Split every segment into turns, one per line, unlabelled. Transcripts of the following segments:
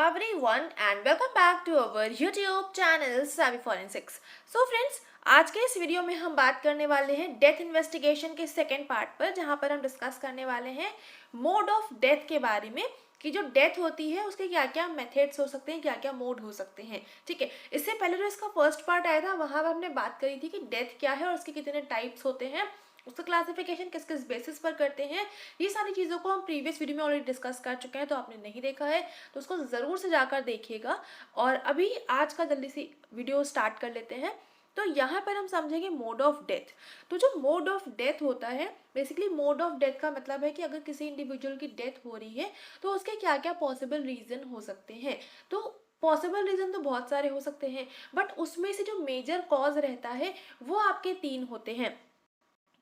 everyone and welcome back to our YouTube channel Savvy Forensics. So friends, आज के इस video में हम बात करने वाले हैं डेथ इन्वेस्टिगेशन के सेकेंड पार्ट पर, जहां पर हम डिस्कस करने वाले हैं मोड ऑफ डेथ के बारे में कि जो डेथ होती है उसके क्या क्या मेथड्स हो सकते हैं, क्या क्या मोड हो सकते हैं। ठीक है, इससे पहले जो इसका फर्स्ट पार्ट आया था वहां पर हमने बात करी थी कि डेथ क्या है और उसके कितने टाइप्स होते हैं, उसका क्लासिफिकेशन किस किस बेसिस पर करते हैं। ये सारी चीज़ों को हम प्रीवियस वीडियो में ऑलरेडी डिस्कस कर चुके हैं, तो आपने नहीं देखा है तो उसको ज़रूर से जाकर देखिएगा। और अभी आज का जल्दी से वीडियो स्टार्ट कर लेते हैं। तो यहाँ पर हम समझेंगे मोड ऑफ डेथ। तो जो मोड ऑफ डेथ होता है, बेसिकली मोड ऑफ डेथ का मतलब है कि अगर किसी इंडिविजुअल की डेथ हो रही है तो उसके क्या क्या पॉसिबल रीज़न हो सकते हैं। तो पॉसिबल रीज़न तो बहुत सारे हो सकते हैं, बट उसमें से जो मेजर कॉज रहता है वो आपके 3 होते हैं।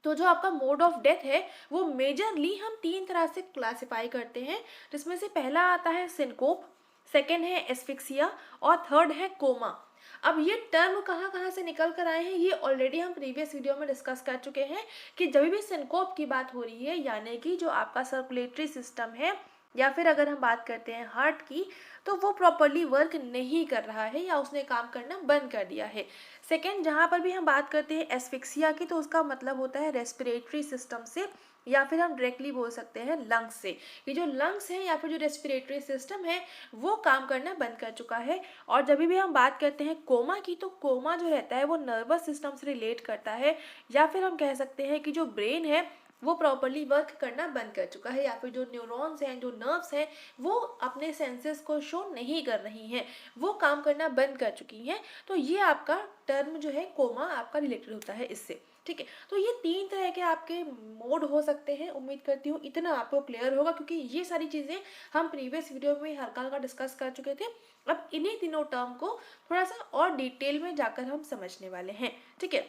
तो जो आपका मोड ऑफ डेथ है वो मेजरली हम 3 तरह से क्लासिफाई करते हैं, जिसमें से पहला आता है सिनकोप, सेकेंड है एस्फिक्सिया और थर्ड है कोमा। अब ये टर्म कहाँ कहाँ से निकल कर आए हैं ये ऑलरेडी हम प्रीवियस वीडियो में डिस्कस कर चुके हैं कि जब भी सिनकोप की बात हो रही है, यानी कि जो आपका सर्कुलेटरी सिस्टम है या फिर अगर हम बात करते हैं हार्ट की, तो वो प्रॉपरली वर्क नहीं कर रहा है या उसने काम करना बंद कर दिया है। सेकेंड, जहाँ पर भी हम बात करते हैं एस्फिक्सिया की, तो उसका मतलब होता है रेस्पिरेटरी सिस्टम से, या फिर हम डायरेक्टली बोल सकते हैं लंग्स से। ये जो लंग्स है या फिर जो रेस्पिरेटरी सिस्टम है वो काम करना बंद कर चुका है। और जब भी हम बात करते हैं कोमा की, तो कोमा जो रहता है वो नर्वस सिस्टम से रिलेट करता है, या फिर हम कह सकते हैं कि जो ब्रेन है वो प्रॉपरली वर्क करना बंद कर चुका है, या फिर जो न्यूरॉन्स हैं, जो नर्व्स हैं, वो अपने सेंसेस को शो नहीं कर रही हैं, वो काम करना बंद कर चुकी हैं। तो ये आपका टर्म जो है कोमा आपका रिलेटेड होता है इससे। ठीक है, तो ये 3 तरह के आपके मोड हो सकते हैं। उम्मीद करती हूँ इतना आपको क्लियर होगा, क्योंकि ये सारी चीज़ें हम प्रीवियस वीडियो में हल्का हल्का डिस्कस कर चुके थे। अब इन्हीं तीनों टर्म को थोड़ा सा और डिटेल में जाकर हम समझने वाले हैं। ठीक है,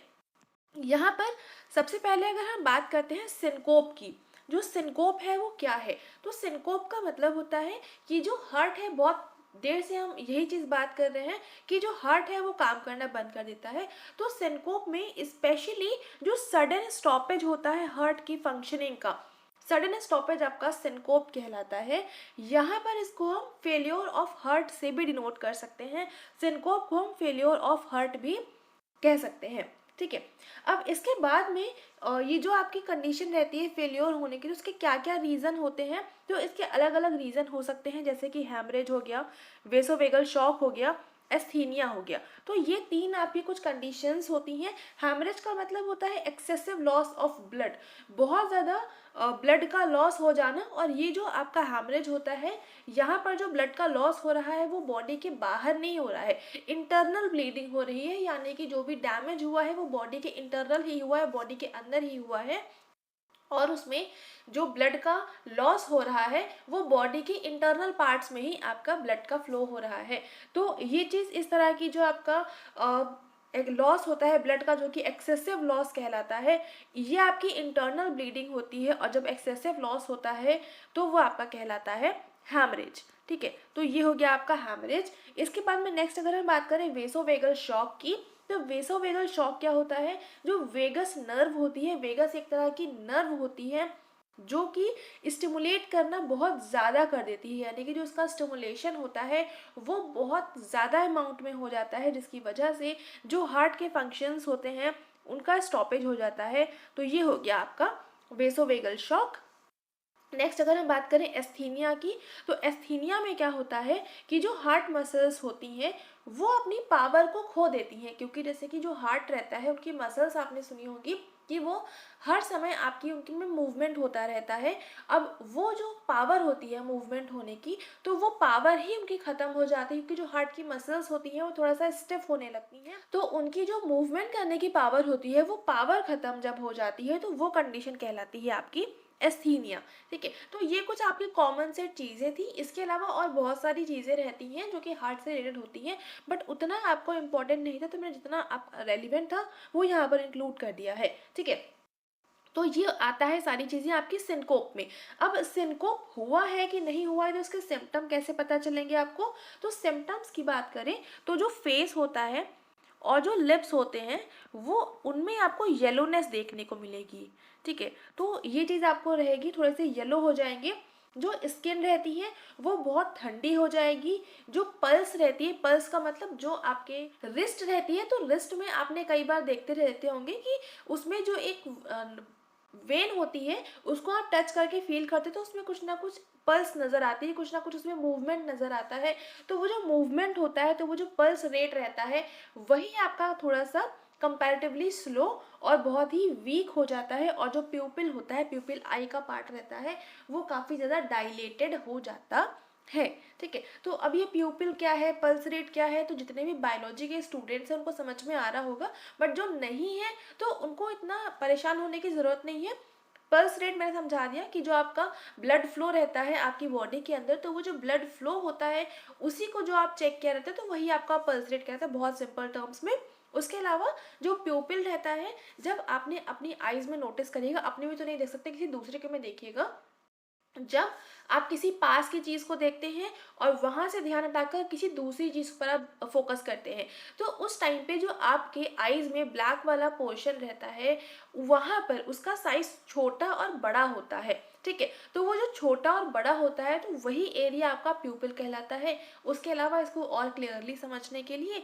यहाँ पर सबसे पहले अगर हम बात करते हैं सिनकोप की, जो सिनकोप है वो क्या है। तो सिनकोप का मतलब होता है कि जो हार्ट है, बहुत देर से हम यही चीज़ बात कर रहे हैं कि जो हार्ट है वो काम करना बंद कर देता है। तो सिनकोप में स्पेशली जो सडन स्टॉपेज होता है हार्ट की फंक्शनिंग का, सडन स्टॉपेज आपका सिनकोप कहलाता है। यहाँ पर इसको हम फेल्योर ऑफ हार्ट से भी डिनोट कर सकते हैं, सिनकोप को हम फेल्योर ऑफ हार्ट भी कह सकते हैं। ठीक है, अब इसके बाद में ये जो आपकी कंडीशन रहती है फेलियर होने की, तो उसके क्या क्या रीज़न होते हैं। तो इसके अलग अलग रीज़न हो सकते हैं, जैसे कि हैमरेज हो गया, वेसोवेगल शॉक हो गया, एस्थीनिया हो गया। तो ये 3 आपकी कुछ कंडीशंस होती हैं। हैमरेज का मतलब होता है एक्सेसिव लॉस ऑफ ब्लड, बहुत ज़्यादा ब्लड का लॉस हो जाना। और ये जो आपका हैमरेज होता है, यहाँ पर जो ब्लड का लॉस हो रहा है वो बॉडी के बाहर नहीं हो रहा है, इंटरनल ब्लीडिंग हो रही है, यानी कि जो भी डैमेज हुआ है वो बॉडी के इंटरनल ही हुआ है, बॉडी के अंदर ही हुआ है। और उसमें जो ब्लड का लॉस हो रहा है वो बॉडी के इंटरनल पार्ट्स में ही आपका ब्लड का फ्लो हो रहा है। तो ये चीज़ इस तरह की जो आपका एक लॉस होता है ब्लड का, जो कि एक्सेसिव लॉस कहलाता है, ये आपकी इंटरनल ब्लीडिंग होती है। और जब एक्सेसिव लॉस होता है तो वो आपका कहलाता है हैमरेज। ठीक है, तो ये हो गया आपका हैमरेज। इसके बाद में नेक्स्ट अगर हम बात करें वेसोवेगल शॉक की, तो वेसोवेगल शॉक क्या होता है, जो वेगस नर्व होती है, वेगस एक तरह की नर्व होती है जो कि स्टिमुलेट करना बहुत ज़्यादा कर देती है, यानी कि जो उसका स्टिमुलेशन होता है वो बहुत ज़्यादा अमाउंट में हो जाता है, जिसकी वजह से जो हार्ट के फंक्शंस होते हैं उनका स्टॉपेज हो जाता है। तो ये हो गया आपका वेसोवेगल शॉक। नेक्स्ट अगर हम बात करें एस्थीनिया की, तो एस्थीनिया में क्या होता है कि जो हार्ट मसल्स होती हैं वो अपनी पावर को खो देती हैं, क्योंकि जैसे कि जो हार्ट रहता है उनकी मसल्स आपने सुनी होगी कि वो हर समय आपकी उनकी में मूवमेंट होता रहता है। अब वो जो पावर होती है मूवमेंट होने की, तो वो पावर ही उनकी ख़त्म हो जाती है, क्योंकि जो हार्ट की मसल्स होती हैं वो थोड़ा सा स्टिफ होने लगती हैं, तो उनकी जो मूवमेंट करने की पावर होती है वो पावर ख़त्म जब हो जाती है तो वो कंडीशन कहलाती है आपकी एस्थीनिया। ठीक है, तो ये कुछ आपकी कॉमन सेट चीज़ें थी। इसके अलावा और बहुत सारी चीज़ें रहती हैं जो कि हार्ट से रिलेटेड होती हैं, बट उतना आपको इम्पोर्टेंट नहीं था, तो मैंने जितना आप रेलिवेंट था वो यहाँ पर इंक्लूड कर दिया है। ठीक है, तो ये आता है सारी चीज़ें आपकी सिनकोप में। अब सिनकोप हुआ है कि नहीं हुआ है, तो उसके सिम्टम कैसे पता चलेंगे आपको। तो सिम्टम्स की बात करें तो जो फेस होता है और जो लिप्स होते हैं वो, उनमें आपको येलोनेस देखने को मिलेगी। ठीक है, तो ये चीज़ आपको रहेगी, थोड़े से येलो हो जाएंगे। जो स्किन रहती है वो बहुत ठंडी हो जाएगी। जो पल्स रहती है, पल्स का मतलब जो आपके रिस्ट रहती है, तो रिस्ट में आपने कई बार देखते रहते होंगे कि उसमें जो एक वेन होती है उसको आप टच करके फील करते तो उसमें कुछ ना कुछ पल्स नज़र आती है, कुछ ना कुछ उसमें मूवमेंट नज़र आता है। तो वो जो मूवमेंट होता है, तो वो जो पल्स रेट रहता है, वही आपका थोड़ा सा कंपैरेटिवली स्लो और बहुत ही वीक हो जाता है। और जो प्यूपिल होता है, प्यूपिल आई का पार्ट रहता है, वो काफ़ी ज़्यादा डायलेटेड हो जाता है। ठीक है, तो अब ये प्यूपिल क्या है, पल्स रेट क्या है, तो जितने भी बायोलॉजी के स्टूडेंट्स हैं उनको समझ में आ रहा होगा, बट जो नहीं है तो उनको इतना परेशान होने की ज़रूरत नहीं है। पल्स रेट मैंने समझा दिया कि जो आपका ब्लड फ्लो रहता है आपकी बॉडी के अंदर, तो वो जो ब्लड फ्लो होता है उसी को जो आप चेक किया रहता है, तो वही आपका पल्स रेट कहता है बहुत सिंपल टर्म्स में। उसके अलावा जो प्यूपिल रहता है, जब आपने अपनी आईज में नोटिस करिएगा, अपने भी तो नहीं देख सकते, किसी दूसरे के में देखिएगा, जब आप किसी पास की चीज़ को देखते हैं और वहाँ से ध्यान हटाकर किसी दूसरी चीज़ पर आप फोकस करते हैं, तो उस टाइम पे जो आपके आईज में ब्लैक वाला पोर्शन रहता है, वहाँ पर उसका साइज छोटा और बड़ा होता है। ठीक है, तो वो जो छोटा और बड़ा होता है, तो वही एरिया आपका प्यूपिल कहलाता है। उसके अलावा इसको और क्लियरली समझने के लिए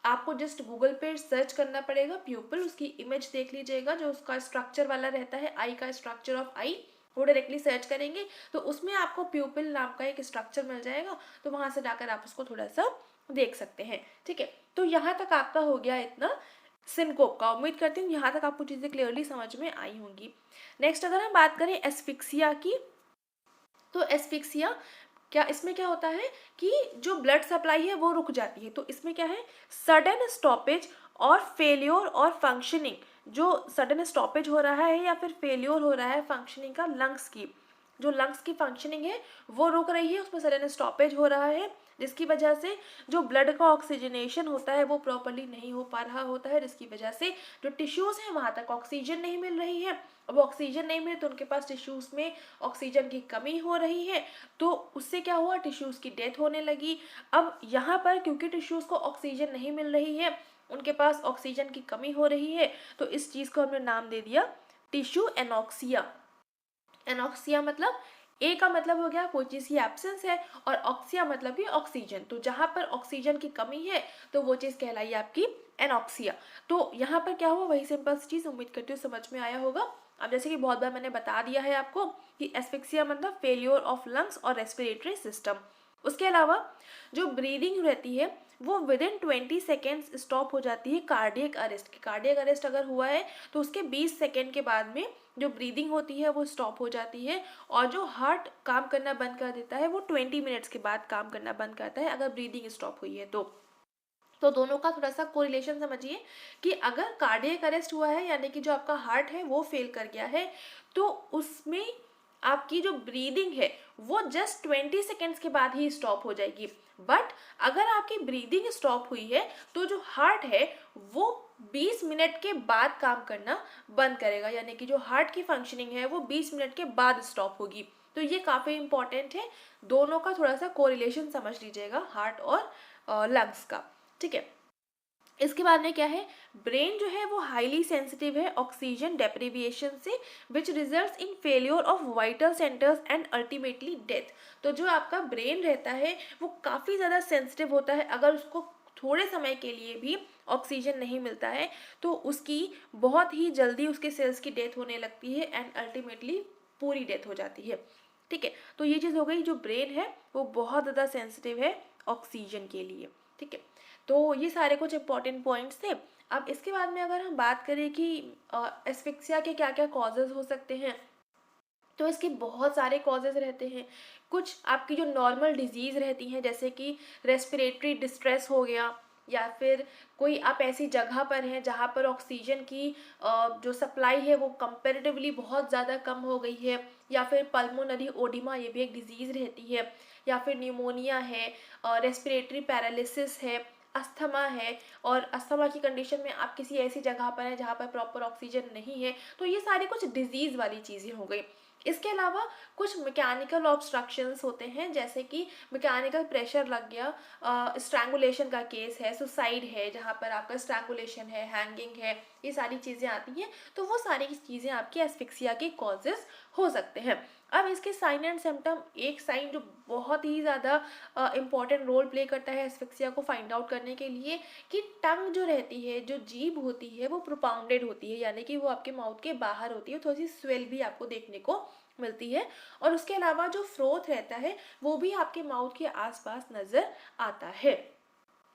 आपको जस्ट गूगल पे सर्च करना पड़ेगा प्यूपिल, उसकी इमेज देख लीजिएगा, जो उसका स्ट्रक्चर वाला रहता है, आई का स्ट्रक्चर ऑफ आई, वो डायरेक्टली सर्च करेंगे तो उसमें आपको प्यूपिल नाम का एक स्ट्रक्चर मिल जाएगा, तो वहाँ से जाकर आप उसको थोड़ा सा देख सकते हैं। ठीक है, तो यहाँ तक आपका हो गया इतना सिनकोप का। उम्मीद करती हूँ यहाँ तक आपको चीज़ें क्लियरली समझ में आई होंगी। नेक्स्ट अगर हम बात करें एस्फिक्सिया की, तो एस्फिक्सिया क्या, इसमें क्या होता है कि जो ब्लड सप्लाई है वो रुक जाती है। तो इसमें क्या है, सडन स्टॉपेज और फेल्योर और फंक्शनिंग, जो सडन स्टॉपेज हो रहा है या फिर फेल्योर हो रहा है फंक्शनिंग का, लंग्स की जो लंग्स की फंक्शनिंग है वो रुक रही है, उसमें सडन स्टॉपेज हो रहा है, जिसकी वजह से जो ब्लड का ऑक्सीजनेशन होता है वो प्रॉपरली नहीं हो पा रहा होता है, जिसकी वजह से जो टिश्यूज़ हैं वहाँ तक ऑक्सीजन नहीं मिल रही है। अब ऑक्सीजन नहीं मिले तो उनके पास टिश्यूज़ में ऑक्सीजन की कमी हो रही है, तो उससे क्या हुआ, टिश्यूज़ की डेथ होने लगी। अब यहाँ पर क्योंकि टिश्यूज़ को ऑक्सीजन नहीं मिल रही है, उनके पास ऑक्सीजन की कमी हो रही है, तो इस चीज़ को हमने नाम दे दिया टिश्यू एनॉक्सिया। एनॉक्सिया मतलब ए का मतलब हो गया कोई चीज़ की एब्सेंस है, और ऑक्सिया मतलब कि ऑक्सीजन, तो जहाँ पर ऑक्सीजन की कमी है तो वो चीज़ कहलाई आपकी एनॉक्सिया। तो यहाँ पर क्या हुआ, वही सिंपल सी चीज़, उम्मीद करती हूँ समझ में आया होगा। अब जैसे कि बहुत बार मैंने बता दिया है आपको कि एस्फिक्सिया मतलब फेलियर ऑफ लंग्स और रेस्पिरेटरी सिस्टम। उसके अलावा जो ब्रीदिंग रहती है वो विद इन 20 सेकेंड्स स्टॉप हो जाती है कार्डियक अरेस्ट की। कार्डियक अरेस्ट अगर हुआ है तो उसके 20 सेकेंड के बाद में जो ब्रीदिंग होती है वो स्टॉप हो जाती है, और जो हार्ट काम करना बंद कर देता है वो 20 मिनट्स के बाद काम करना बंद करता है अगर ब्रीदिंग स्टॉप हुई है तो दोनों का थोड़ा सा कोरिलेशन समझिए कि अगर कार्डियक अरेस्ट हुआ है, यानी कि जो आपका हार्ट है वो फेल कर गया है, तो उसमें आपकी जो ब्रीदिंग है वो जस्ट 20 सेकेंड्स के बाद ही स्टॉप हो जाएगी। बट अगर आपकी ब्रीदिंग स्टॉप हुई है तो जो हार्ट है वो 20 मिनट के बाद काम करना बंद करेगा, यानी कि जो हार्ट की फंक्शनिंग है वो 20 मिनट के बाद स्टॉप होगी। तो ये काफ़ी इंपॉर्टेंट है, दोनों का थोड़ा सा कोरिलेशन समझ लीजिएगा, हार्ट और लंग्स का। ठीक है, इसके बाद में क्या है, ब्रेन जो है वो हाईली सेंसिटिव है ऑक्सीजन डेप्रिविएशन से, which results in failure of vital centres and ultimately death. तो जो आपका ब्रेन रहता है वो काफ़ी ज़्यादा सेंसिटिव होता है, अगर उसको थोड़े समय के लिए भी ऑक्सीजन नहीं मिलता है तो उसकी बहुत ही जल्दी उसके सेल्स की डेथ होने लगती है एंड अल्टीमेटली पूरी डेथ हो जाती है। ठीक है, तो ये चीज़ हो गई, जो ब्रेन है वो बहुत ज़्यादा सेंसिटिव है ऑक्सीजन के लिए। ठीक है, तो ये सारे कुछ इंपॉर्टेंट पॉइंट्स थे। अब इसके बाद में अगर हम बात करें कि एस्फिक्सिया के क्या क्या कॉजेज़ हो सकते हैं, तो इसके बहुत सारे कॉजेज़ रहते हैं। कुछ आपकी जो नॉर्मल डिजीज़ रहती हैं, जैसे कि रेस्पिरेटरी डिस्ट्रेस हो गया, या फिर कोई आप ऐसी जगह पर हैं जहाँ पर ऑक्सीजन की जो सप्लाई है वो कंपैरेटिवली बहुत ज़्यादा कम हो गई है, या फिर पल्मोनरी ओडिमा, ये भी एक डिजीज़ रहती है, या फिर न्यूमोनिया है, रेस्पिरेटरी पैरालिसिस है, अस्थमा है, और अस्थमा की कंडीशन में आप किसी ऐसी जगह पर हैं जहाँ पर प्रॉपर ऑक्सीजन नहीं है, तो ये सारी कुछ डिजीज़ वाली चीज़ें हो गई। इसके अलावा कुछ मैकेनिकल ऑब्स्ट्रक्शंस होते हैं, जैसे कि मैकेनिकल प्रेशर लग गया, स्ट्रैंगुलेशन का केस है, सुसाइड है जहाँ पर आपका स्ट्रैंगुलेशन है, हैंगिंग है, ये सारी चीज़ें आती हैं। तो वो सारी चीज़ें आपकी एस्फिक्सिया के कॉजेज़ हो सकते हैं। अब इसके साइन एंड सिम्टम, एक साइन जो बहुत ही ज़्यादा इम्पॉर्टेंट रोल प्ले करता है एस्फिक्सिया को फाइंड आउट करने के लिए, कि टंग जो रहती है, जो जीभ होती है, वो प्रोपाउंडेड होती है, यानी कि वो आपके माउथ के बाहर होती है, थोड़ी सी स्वेल भी आपको देखने को मिलती है। और उसके अलावा जो फ्रोथ रहता है वो भी आपके माउथ के आसपास नज़र आता है।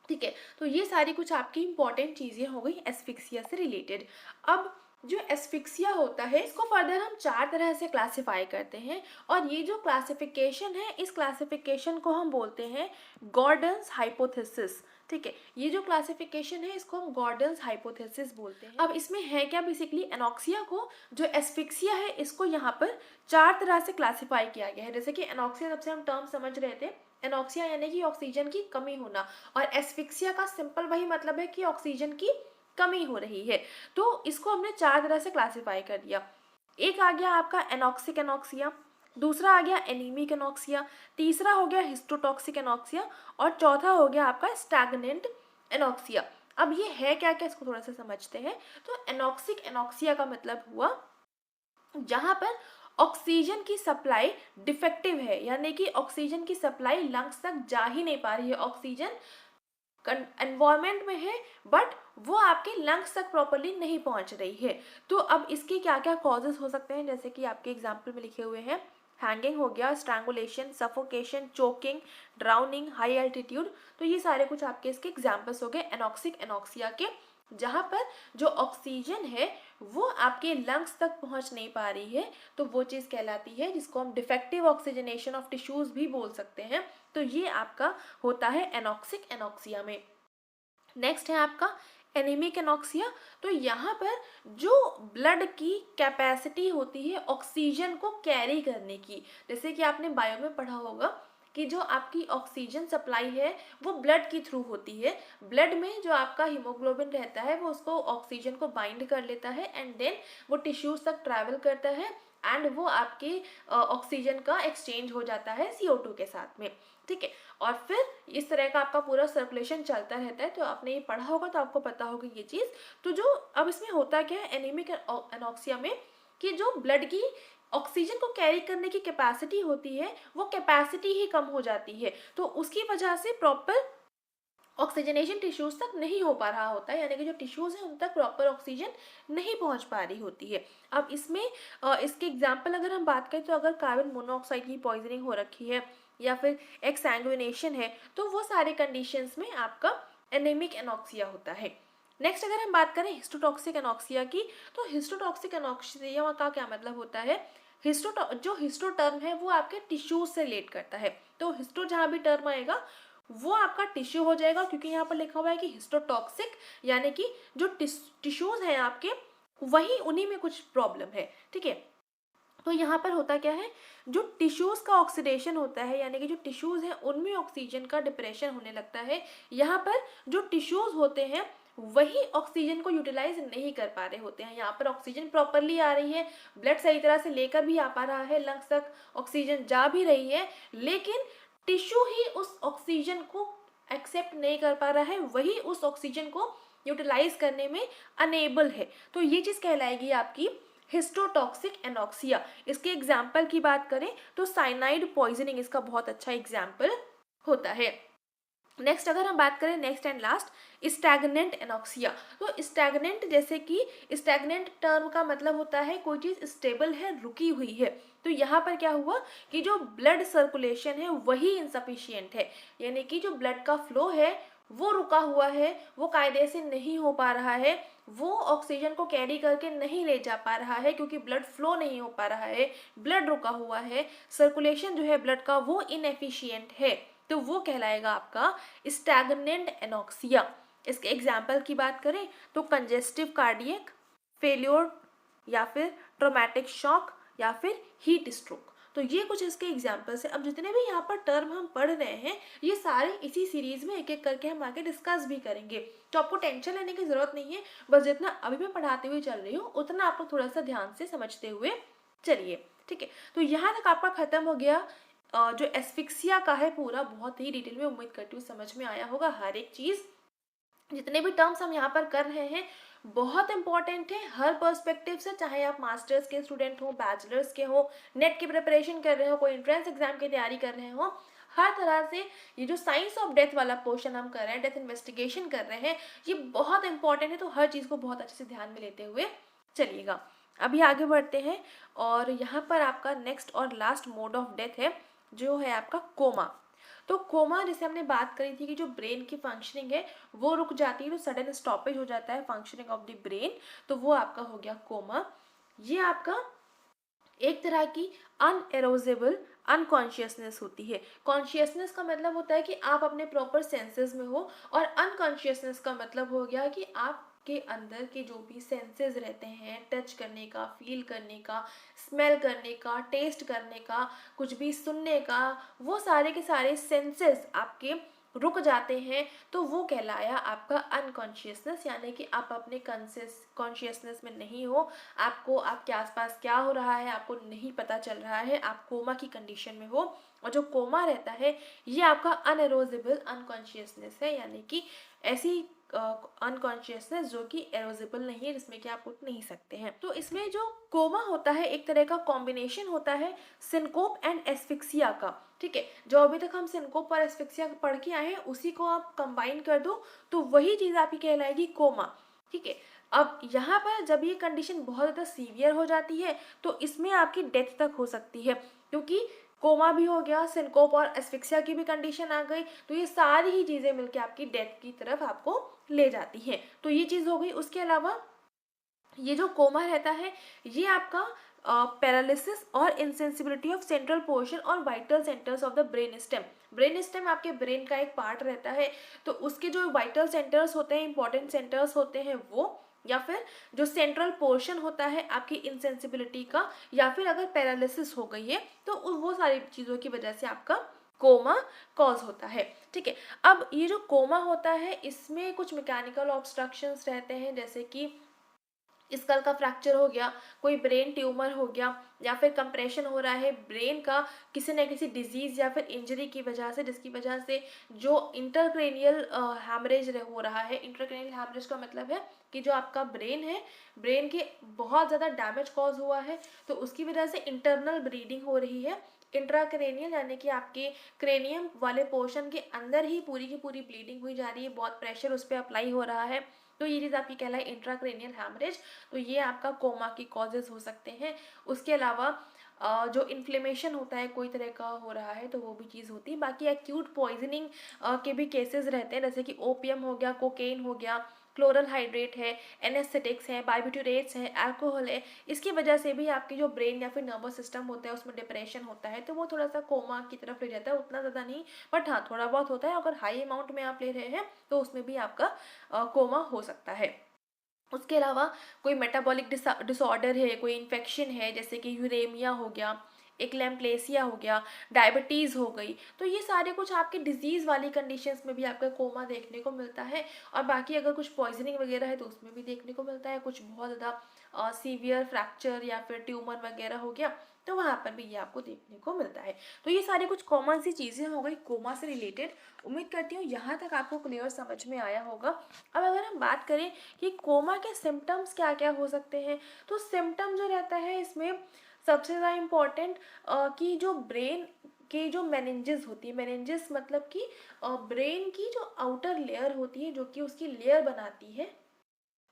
ठीक है, तो ये सारी कुछ आपकी इंपॉर्टेंट चीज़ें हो गई एस्फिक्सिया से रिलेटेड। अब जो एस्फिक्सिया होता है इसको फर्दर हम 4 तरह से क्लासिफाई करते हैं, और ये जो क्लासिफिकेशन है, इस क्लासिफिकेशन को हम बोलते हैं गॉर्डन्स हाइपोथेसिस। ठीक है, ये जो क्लासिफिकेशन है इसको हम गॉर्डन्स हाइपोथेसिस बोलते हैं। अब इसमें है क्या, बेसिकली एनॉक्सिया को, जो एस्फिक्सिया है, इसको यहाँ पर 4 तरह से क्लासिफाई किया गया है। जैसे कि एनॉक्सिया, जब से हम टर्म समझ रहे थे, एनॉक्सिया यानी कि ऑक्सीजन की कमी होना, और एस्फिक्सिया का सिंपल वही मतलब है कि ऑक्सीजन की कमी हो रही है। तो इसको हमने 4 तरह से क्लासिफाई कर दिया। एक आ गया आपका एनॉक्सिक एनॉक्सिया, दूसरा आ गया एनीमिक एनॉक्सिया, तीसरा हो गया हिस्टोटॉक्सिक एनॉक्सिया, और चौथा हो गया आपका स्टैग्नेंट एनॉक्सिया। अब ये है क्या क्या, इसको थोड़ा सा समझते हैं। तो एनॉक्सिक एनॉक्सिया का मतलब हुआ जहां पर ऑक्सीजन की सप्लाई डिफेक्टिव है, यानी कि ऑक्सीजन की सप्लाई लंग्स तक जा ही नहीं पा रही है, ऑक्सीजन एनवायरमेंट में है बट वो आपके लंग्स तक प्रॉपरली नहीं पहुंच रही है। तो अब इसके क्या क्या कॉजेज हो सकते हैं, जैसे कि आपके एग्जाम्पल में लिखे हुए हैं, हैंगिंग हो गया, strangulation, suffocation, choking, drowning, high altitude. तो ये सारे कुछ आपके इसके एग्जाम्पल्स हो गए एनॉक्सिक एनॉक्सिया के, जहाँ पर जो ऑक्सीजन है वो आपके लंग्स तक पहुंच नहीं पा रही है। तो वो चीज़ कहलाती है, जिसको हम डिफेक्टिव ऑक्सीजनेशन ऑफ टिश्यूज भी बोल सकते हैं। तो ये आपका होता है एनॉक्सिक एनॉक्सिया में। नेक्स्ट है आपका एनीमिक एनॉक्सिया। तो यहाँ पर जो ब्लड की कैपेसिटी होती है ऑक्सीजन को कैरी करने की, जैसे कि आपने बायो में पढ़ा होगा कि जो आपकी ऑक्सीजन सप्लाई है वो ब्लड के थ्रू होती है। ब्लड में जो आपका हीमोग्लोबिन रहता है वो उसको ऑक्सीजन को बाइंड कर लेता है, एंड देन वो टिश्यूज तक ट्रैवल करता है, एंड वो आपके ऑक्सीजन का एक्सचेंज हो जाता है CO2 के साथ में। ठीक है, और फिर इस तरह का आपका पूरा सर्कुलेशन चलता रहता है। तो आपने ये पढ़ा होगा तो आपको पता होगा ये चीज़। तो जो अब इसमें होता क्या है एनीमिक एनॉक्सिया में, कि जो ब्लड की ऑक्सीजन को कैरी करने की कैपेसिटी होती है वो कैपेसिटी ही कम हो जाती है। तो उसकी वजह से प्रॉपर ऑक्सीजनेशन टिश्यूज तक नहीं हो पा रहा होता है, यानी कि जो टिश्यूज हैं उन तक प्रॉपर ऑक्सीजन नहीं पहुंच पा रही होती है। अब इसमें इसके एग्जाम्पल अगर हम बात करें, तो अगर कार्बन मोनोऑक्साइड की पॉइजनिंग हो रखी है या फिर एक्सैंग्विनेशन है, तो वो सारे कंडीशंस में आपका एनीमिक एनॉक्सिया होता है। नेक्स्ट अगर हम बात करें हिस्टोटॉक्सिक एनॉक्सिया की, तो हिस्टोटॉक्सिक एनॉक्सिया का क्या मतलब होता है, जो हिस्टो टर्म है वो आपके टिश्यूज से रिलेट करता है। तो हिस्टो जहाँ भी टर्म आएगा वो आपका टिश्यू हो जाएगा, क्योंकि यहाँ पर लिखा हुआ है कि हिस्टोटॉक्सिक, यानी कि जो टिश्यूज हैं आपके वही उन्हीं में कुछ प्रॉब्लम है। ठीक है, तो यहाँ पर होता क्या है, जो टिश्यूज का ऑक्सीडेशन होता है, यानी कि जो टिश्यूज हैं उनमें ऑक्सीजन का डिप्रेशन होने लगता है। यहाँ पर जो टिश्यूज होते हैं वही ऑक्सीजन को यूटिलाइज नहीं कर पा रहे होते हैं। यहाँ पर ऑक्सीजन प्रॉपरली आ रही है, ब्लड सही तरह से लेकर भी आ पा रहा है, लंग्स तक ऑक्सीजन जा भी रही है, लेकिन टिश्यू ही उस ऑक्सीजन को एक्सेप्ट नहीं कर पा रहा है, वही उस ऑक्सीजन को यूटिलाइज करने में अनेबल है। तो ये चीज़ कहलाएगी आपकी हिस्टोटॉक्सिक एनॉक्सिया। इसके एग्जाम्पल की बात करें तो साइनाइड पॉइजनिंग इसका बहुत अच्छा एग्जाम्पल होता है। नेक्स्ट अगर हम बात करें, next and last stagnant anoxia. तो स्टैग्नेंट, जैसे कि स्टैग्नेंट टर्म का मतलब होता है कोई चीज़ स्टेबल है, रुकी हुई है। तो यहाँ पर क्या हुआ कि जो ब्लड सर्कुलेशन है वही इनसफिशियंट है, यानी कि जो ब्लड का फ्लो है वो रुका हुआ है, वो कायदे से नहीं हो पा रहा है, वो ऑक्सीजन को कैरी करके नहीं ले जा पा रहा है, क्योंकि ब्लड फ्लो नहीं हो पा रहा है, ब्लड रुका हुआ है, सर्कुलेशन जो है ब्लड का वो इनएफिशिएंट है। तो वो कहलाएगा आपका स्टैग्नेंट एनॉक्सिया। इसके एग्जाम्पल की बात करें तो कंजेस्टिव कार्डियक फेल्योर, या फिर ट्रोमैटिक शॉक, या फिर हीट स्ट्रोक। तो ये कुछ इसके एग्जाम्पल्स हैं। अब जितने भी यहाँ पर टर्म हम पढ़ रहे हैं ये सारे इसी सीरीज में एक एक करके हम आगे डिस्कस भी करेंगे। तो आपको टेंशन लेने की जरूरत नहीं है, बस जितना अभी मैं पढ़ाते हुए चल रही हूँ उतना आपको थोड़ा सा ध्यान से समझते हुए चलिए, ठीक है, तो यहाँ तक आपका खत्म हो गया जो एस्फिक्सिया का है पूरा, बहुत ही डिटेल में, उम्मीद करती हूँ समझ में आया होगा हर एक चीज़। जितने भी टर्म्स हम यहाँ पर कर रहे हैं बहुत इंपॉर्टेंट है हर पर्सपेक्टिव से, चाहे आप मास्टर्स के स्टूडेंट हो, बैचलर्स के हो, नेट की प्रिपरेशन कर रहे हो, कोई एंट्रेंस एग्जाम की तैयारी कर रहे हो, हर तरह से ये जो साइंस ऑफ डेथ वाला पोर्शन हम कर रहे हैं, डेथ इन्वेस्टिगेशन कर रहे हैं, ये बहुत इंपॉर्टेंट है। तो हर चीज़ को बहुत अच्छे से ध्यान में लेते हुए चलिएगा। अभी आगे बढ़ते हैं और यहाँ पर आपका नेक्स्ट और लास्ट मोड ऑफ डेथ है जो है आपका कोमा। तो कोमा जैसे हमने बात करी थी कि जो ब्रेन की फंक्शनिंग है वो रुक जाती है, तो सडन स्टॉपेज हो जाता है फंक्शनिंग ऑफ द ब्रेन, तो वो आपका हो गया कोमा। ये आपका एक तरह की अनएरोजेबल अनकॉन्शियसनेस होती है। कॉन्शियसनेस का मतलब होता है कि आप अपने प्रॉपर सेंसेस में हो, और अनकॉन्शियसनेस का मतलब हो गया कि आपके अंदर के जो भी सेंसेस रहते हैं, टच करने का, फील करने का, स्मेल करने का, टेस्ट करने का, कुछ भी सुनने का, वो सारे के सारे सेंसेस आपके रुक जाते हैं, तो वो कहलाया आपका अनकॉन्शियसनेस, यानी कि आप अपने कॉन्शियसनेस में नहीं हो, आपको आपके आसपास क्या हो रहा है आपको नहीं पता चल रहा है, आप कोमा की कंडीशन में हो। और जो कोमा रहता है ये आपका अनएरोजेबल अनकॉन्शियसनेस है, यानी कि ऐसी अनकॉन्शियसनेस जो कि एरोजेबल नहीं है, जिसमें कि आप उठ नहीं सकते हैं। तो इसमें जो कोमा होता है एक तरह का कॉम्बिनेशन होता है सिनकोप एंड एस्फिक्सिया का, ठीक है। जो अभी तक हम सिनकोप और एस्फिक्सिया पढ़ के आए हैं उसी को आप कंबाइन कर दो तो वही चीज़ आपकी कहलाएगी कोमा, ठीक है। अब यहाँ पर जब ये कंडीशन बहुत ज़्यादा सीवियर हो जाती है तो इसमें आपकी डेथ तक हो सकती है, क्योंकि कोमा भी हो गया, सिनकोप और एस्फिक्सिया की भी कंडीशन आ गई, तो ये सारी ही चीज़ें मिलकर आपकी डेथ की तरफ आपको ले जाती हैं। तो ये चीज़ हो गई। उसके अलावा ये जो कोमा रहता है ये आपका पैरालिसिस और इंसेंसिबिलिटी ऑफ सेंट्रल पोर्शन और vital centres of the brain stem. Brain stem आपके ब्रेन का एक पार्ट रहता है, तो उसके जो वाइटल सेंटर्स होते हैं, इंपॉर्टेंट सेंटर्स होते हैं वो, या फिर जो सेंट्रल पोर्शन होता है आपकी इंसेंसिबिलिटी का, या फिर अगर पैरालिसिस हो गई है तो वो सारी चीज़ों की वजह से आपका कोमा कॉज होता है, ठीक है। अब ये जो कोमा होता है इसमें कुछ मैकेनिकल ऑब्स्ट्रक्शंस रहते हैं, जैसे कि स्कल का फ्रैक्चर हो गया, कोई ब्रेन ट्यूमर हो गया, या फिर कंप्रेशन हो रहा है ब्रेन का किसी न किसी डिजीज़ या फिर इंजरी की वजह से, जिसकी वजह से जो इंटरक्रेनियल हैमरेज हो रहा है। इंटरक्रेनियल हैमरेज का मतलब है कि जो आपका ब्रेन है, ब्रेन के बहुत ज़्यादा डैमेज कॉज हुआ है, तो उसकी वजह से इंटरनल ब्लीडिंग हो रही है। इंट्राक्रेनियल यानी कि आपके क्रेनियम वाले पोर्शन के अंदर ही पूरी की पूरी ब्लीडिंग हुई जा रही है, बहुत प्रेशर उस पर अप्लाई हो रहा है, तो ये चीज़ आपकी कहलाई इंट्राक्रेनियल हैमरेज। तो ये आपका कोमा की कॉजेज हो सकते हैं। उसके अलावा जो इन्फ्लेमेशन होता है कोई तरह का हो रहा है तो वो भी चीज़ होती है। बाकी एक्यूट पॉइजनिंग के भी केसेस रहते हैं, जैसे कि ओपियम हो गया, कोकेन हो गया, क्लोरल हाइड्रेट है, एनेस्थेटिक्स हैं, बार्बिटूरेट्स हैं, अल्कोहल है, इसकी वजह से भी आपकी जो ब्रेन या फिर नर्वस सिस्टम होता है उसमें डिप्रेशन होता है, तो वो थोड़ा सा कोमा की तरफ ले जाता है, उतना ज़्यादा नहीं बट हाँ थोड़ा बहुत होता है। अगर हाई अमाउंट में आप ले रहे हैं तो उसमें भी आपका कोमा हो सकता है। उसके अलावा कोई मेटाबॉलिक डिसऑर्डर है, कोई इन्फेक्शन है, जैसे कि यूरेमिया हो गया, एक्लेम्प्लेसिया हो गया, डायबिटीज़ हो गई, तो ये सारे कुछ आपके डिजीज़ वाली कंडीशंस में भी आपका कोमा देखने को मिलता है। और बाकी अगर कुछ पॉइजनिंग वगैरह है तो उसमें भी देखने को मिलता है। कुछ बहुत ज़्यादा सीवियर फ्रैक्चर या फिर ट्यूमर वगैरह हो गया तो वहाँ पर भी ये आपको देखने को मिलता है। तो ये सारी कुछ कॉमन सी चीज़ें हो गई कोमा से रिलेटेड। उम्मीद करती हूँ यहाँ तक आपको क्लियर समझ में आया होगा। अब अगर हम बात करें कि कोमा के सिम्टम्स क्या क्या हो सकते हैं, तो सिम्टम जो रहता है इसमें सबसे ज़्यादा इम्पॉर्टेंट कि जो ब्रेन की जो मेनिंजेस होती है, मेनिंजेस मतलब कि ब्रेन की जो आउटर लेयर होती है जो कि उसकी लेयर बनाती है,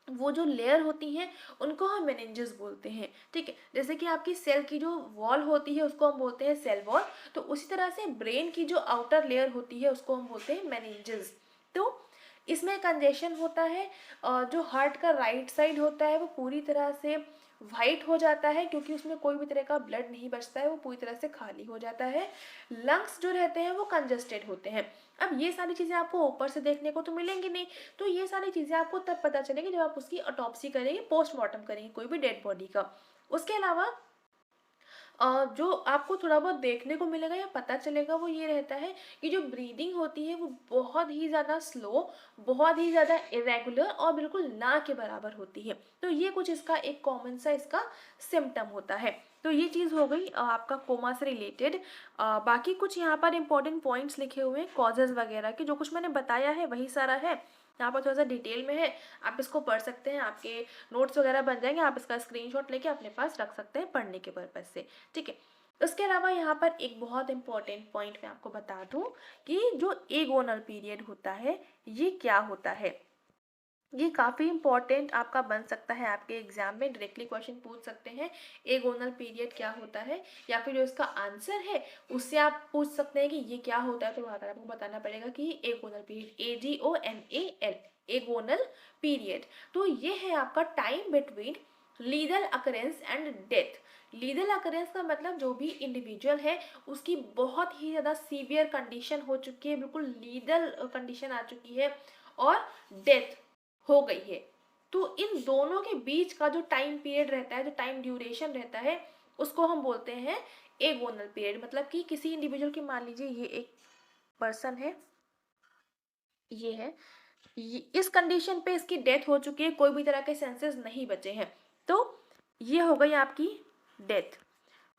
वो जो लेयर होती हैं उनको हम मेनिंजेस बोलते हैं, ठीक है। जैसे कि आपकी सेल की जो वॉल होती है उसको हम बोलते हैं सेल वॉल, तो उसी तरह से ब्रेन की जो आउटर लेयर होती है उसको हम बोलते हैं मेनिंजेस। तो इसमें कंजेशन होता है, जो हार्ट का राइट साइड होता है वो पूरी तरह से वाइट हो जाता है, क्योंकि उसमें कोई भी तरह का ब्लड नहीं बचता है, वो पूरी तरह से खाली हो जाता है। लंग्स जो रहते हैं वो कंजस्टेड होते हैं। अब ये सारी चीज़ें आपको ऊपर से देखने को तो मिलेंगी नहीं, तो ये सारी चीज़ें आपको तब पता चलेगी जब आप उसकी ऑटोप्सी करेंगे, पोस्टमार्टम करेंगे कोई भी डेड बॉडी का। उसके अलावा जो आपको थोड़ा बहुत देखने को मिलेगा या पता चलेगा वो ये रहता है कि जो ब्रीदिंग होती है वो बहुत ही ज़्यादा स्लो, बहुत ही ज़्यादा इरेगुलर और बिल्कुल ना के बराबर होती है। तो ये कुछ इसका एक कॉमन सा इसका सिम्टम होता है। तो ये चीज़ हो गई आपका कोमा से रिलेटेड। बाकी कुछ यहाँ पर इंपॉर्टेंट पॉइंट्स लिखे हुए हैं कॉजेज़ वगैरह के, जो कुछ मैंने बताया है वही सारा है। यहाँ पर थोड़ा सा डिटेल में है, आप इसको पढ़ सकते हैं, आपके नोट्स वगैरह बन जाएंगे, आप इसका स्क्रीनशॉट लेके अपने पास रख सकते हैं पढ़ने के पर्पज़ से। ठीक है। उसके अलावा यहाँ पर एक बहुत इंपॉर्टेंट पॉइंट मैं आपको बता दूँ कि जो एगोनल पीरियड होता है ये क्या होता है। ये काफ़ी इंपॉर्टेंट आपका बन सकता है, आपके एग्जाम में डायरेक्टली क्वेश्चन पूछ सकते हैं एगोनल पीरियड क्या होता है, या फिर जो इसका आंसर है उससे आप पूछ सकते हैं कि ये क्या होता है। तो वहाँ पर आपको बताना पड़ेगा कि agonal period, AGONAL, agonal period. तो ये है आपका time between legal occurrence and death. Legal occurrence का मतलब जो भी इंडिविजुअल है उसकी बहुत ही ज़्यादा सीवियर कंडीशन हो चुकी है, बिल्कुल लीगल कंडीशन आ चुकी है, और डेथ हो गई है। तो इन दोनों के बीच का जो टाइम पीरियड रहता है, जो टाइम ड्यूरेशन रहता है, उसको हम बोलते हैं एगोनल पीरियड। मतलब कि किसी इंडिविजुअल की, मान लीजिए ये एक पर्सन है, ये है, इस कंडीशन पे इसकी डेथ हो चुकी है, कोई भी तरह के सेंसेस नहीं बचे हैं, तो ये हो गई आपकी डेथ।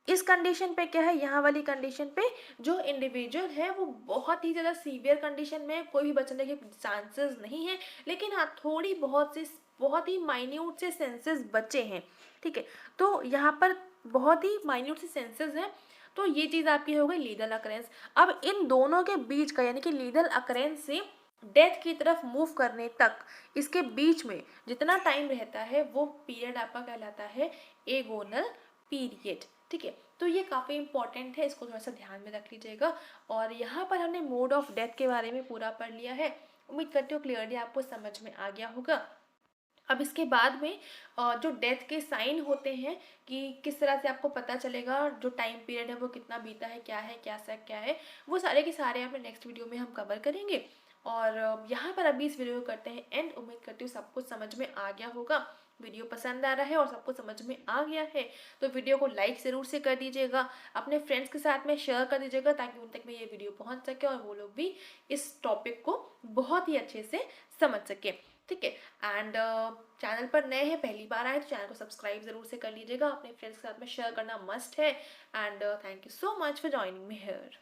इस कंडीशन पे क्या है, यहाँ वाली कंडीशन पे जो इंडिविजुअल है वो बहुत ही ज़्यादा सीवियर कंडीशन में है, कोई भी बचने के चांसेस नहीं है, लेकिन हाँ थोड़ी बहुत ही माइन्यूट से सेंसेस बचे हैं। ठीक है, तो यहाँ पर बहुत ही माइन्यूट से सेंसेस हैं। तो ये चीज़ आपकी हो गई लीगल अकरेंस। अब इन दोनों के बीच का, यानी कि लीगल अकरेंस से डेथ की तरफ मूव करने तक, इसके बीच में जितना टाइम रहता है वो पीरियड आपका कहलाता है एगोनल पीरियड। ठीक है, तो ये काफ़ी इंपॉर्टेंट है, इसको थोड़ा सा ध्यान में रख लीजिएगा। और यहाँ पर हमने मोड ऑफ डेथ के बारे में पूरा पढ़ लिया है, उम्मीद करती हूँ क्लियरली आपको समझ में आ गया होगा। अब इसके बाद में जो डेथ के साइन होते हैं कि किस तरह से आपको पता चलेगा जो टाइम पीरियड है वो कितना बीता है, क्या है, वो सारे के सारे अपने नेक्स्ट वीडियो में हम कवर करेंगे। और यहाँ पर अभी इस वीडियो को करते हैं एंड। उम्मीद करती हूँ सब कुछ समझ में आ गया होगा, वीडियो पसंद आ रहा है और सबको समझ में आ गया है तो वीडियो को लाइक ज़रूर से कर दीजिएगा, अपने फ्रेंड्स के साथ में शेयर कर दीजिएगा ताकि उन तक में ये वीडियो पहुंच सके और वो लोग भी इस टॉपिक को बहुत ही अच्छे से समझ सके। ठीक है, एंड चैनल पर नए हैं, पहली बार आए तो चैनल को सब्सक्राइब ज़रूर से कर लीजिएगा, अपने फ्रेंड्स के साथ में शेयर करना मस्ट है। And thank you so much for joining me here.